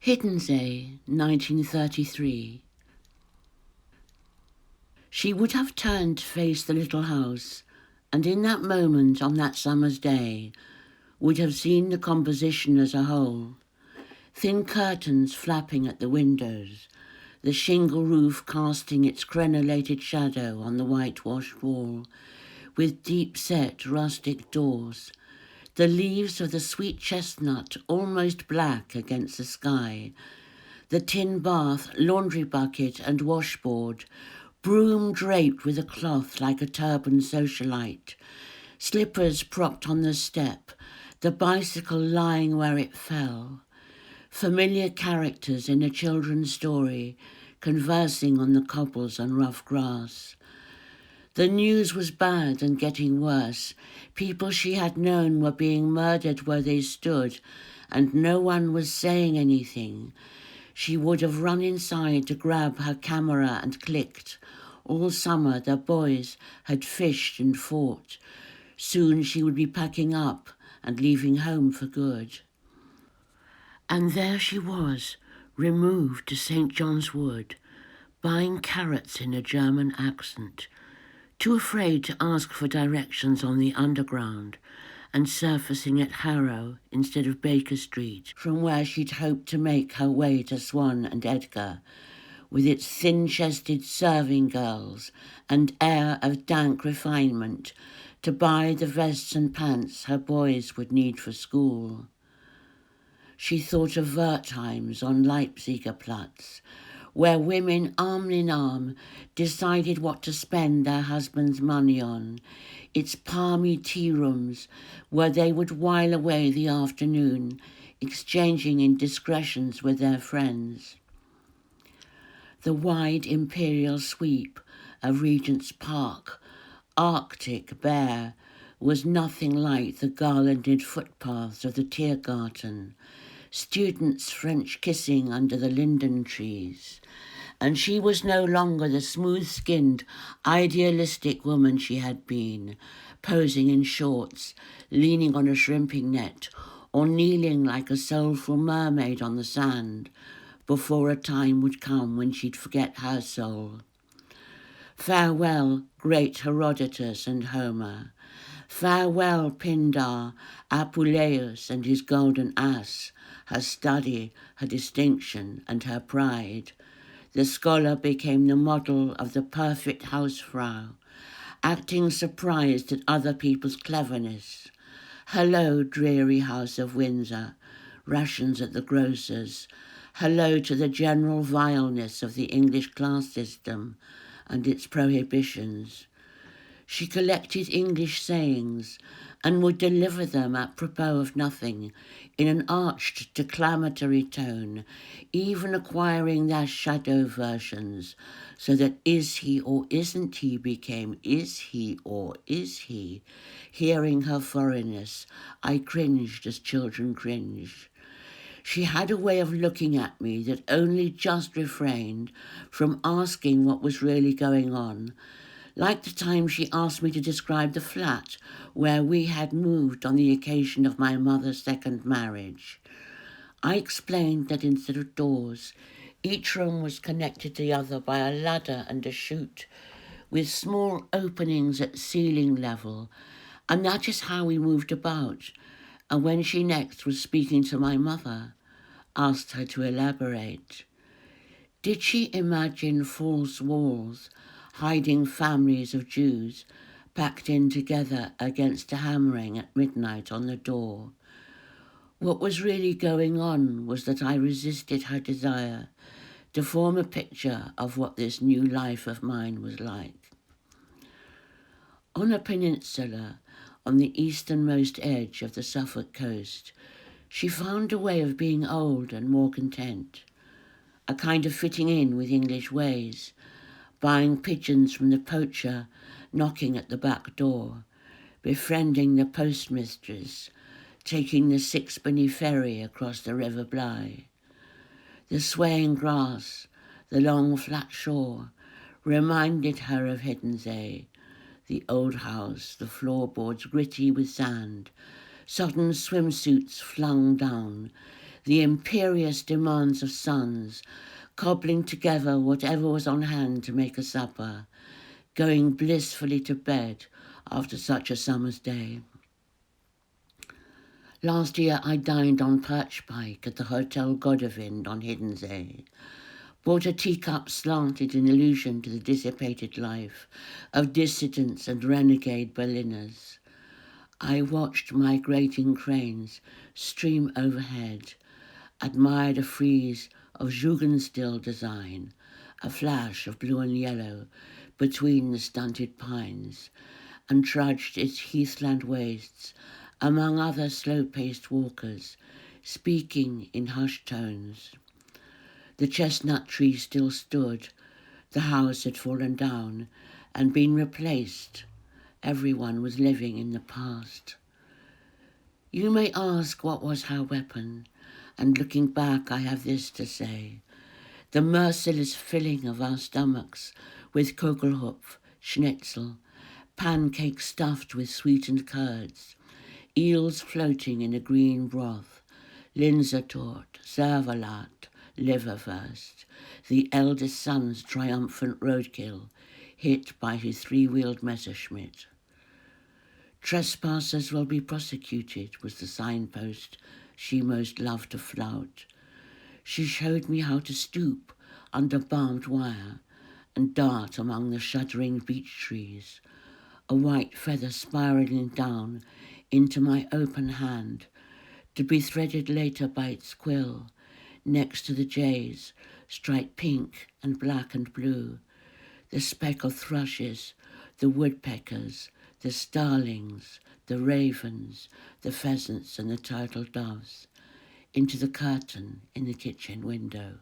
Hiddensee, 1933. She would have turned to face the little house, and in that moment, on that summer's day, would have seen the composition as a whole. Thin curtains flapping at the windows, the shingle roof casting its crenellated shadow on the whitewashed wall, with deep-set rustic doors, the leaves of the sweet chestnut almost black against the sky, the tin bath, laundry bucket and washboard, broom draped with a cloth like a turbaned socialite, slippers propped on the step, the bicycle lying where it fell, familiar characters in a children's story conversing on the cobbles and rough grass. The news was bad and getting worse. People she had known were being murdered where they stood, and no one was saying anything. She would have run inside to grab her camera and clicked. All summer the boys had fished and fought. Soon she would be packing up and leaving home for good. And there she was, removed to St. John's Wood, buying carrots in a German accent, too afraid to ask for directions on the underground, and surfacing at Harrow instead of Baker Street, from where she'd hoped to make her way to Swan and Edgar, with its thin-chested serving girls and air of dank refinement, to buy the vests and pants her boys would need for school. She thought of Wertheim's on Leipziger Platz, where women arm in arm decided what to spend their husbands' money on, its palmy tea rooms where they would while away the afternoon, exchanging indiscretions with their friends. The wide imperial sweep of Regent's Park, Arctic bare, was nothing like the garlanded footpaths of the Tiergarten, students French kissing under the linden trees, and she was no longer the smooth-skinned, idealistic woman she had been, posing in shorts, leaning on a shrimping net, or kneeling like a soulful mermaid on the sand, before a time would come when she'd forget her soul. Farewell, great Herodotus and Homer. Farewell, Pindar, Apuleius and his golden ass, her study, her distinction, and her pride. The scholar became the model of the perfect hausfrau, acting surprised at other people's cleverness. Hello, dreary house of Windsor, rations at the grocer's. Hello to the general vileness of the English class system and its prohibitions. She collected English sayings and would deliver them apropos of nothing, in an arched declamatory tone, even acquiring their shadow versions, so that is he or isn't he became is he or is he. Hearing her foreignness, I cringed as children cringe. She had a way of looking at me that only just refrained from asking what was really going on, like the time she asked me to describe the flat where we had moved on the occasion of my mother's second marriage. I explained that instead of doors, each room was connected to the other by a ladder and a chute, with small openings at ceiling level, and that is how we moved about. And when she next was speaking to my mother, asked her to elaborate. Did she imagine false walls, hiding families of Jews, packed in together against a hammering at midnight on the door? What was really going on was that I resisted her desire to form a picture of what this new life of mine was like. On a peninsula, on the easternmost edge of the Suffolk coast, she found a way of being old and more content, a kind of fitting in with English ways, buying pigeons from the poacher, knocking at the back door, befriending the postmistress, taking the sixpenny ferry across the River Bly. The swaying grass, the long flat shore, reminded her of Hiddensee, the old house, the floorboards gritty with sand, sodden swimsuits flung down, the imperious demands of sons, cobbling together whatever was on hand to make a supper, going blissfully to bed after such a summer's day. Last year I dined on perch pike at the Hotel Godewind on Hiddensee, bought a teacup slanted in allusion to the dissipated life of dissidents and renegade Berliners. I watched migrating cranes stream overhead, admired a frieze of Jugendstil design, a flash of blue and yellow between the stunted pines, and trudged its heathland wastes among other slow-paced walkers, speaking in hushed tones. The chestnut tree still stood, the house had fallen down and been replaced. Everyone was living in the past. You may ask what was her weapon, and looking back I have this to say. The merciless filling of our stomachs with Kogelhupf, schnitzel, pancakes stuffed with sweetened curds, eels floating in a green broth, linzertort, serverlat, liverwurst, the eldest son's triumphant roadkill, hit by his three-wheeled Messerschmitt. Trespassers will be prosecuted, was the signpost she most loved to flout. She showed me how to stoop under barbed wire and dart among the shuddering beech trees, a white feather spiraling down into my open hand, to be threaded later by its quill, next to the jays, striped pink and black and blue, the speckled thrushes, the woodpeckers, the starlings, the ravens, the pheasants and the turtle doves, into the curtain in the kitchen window.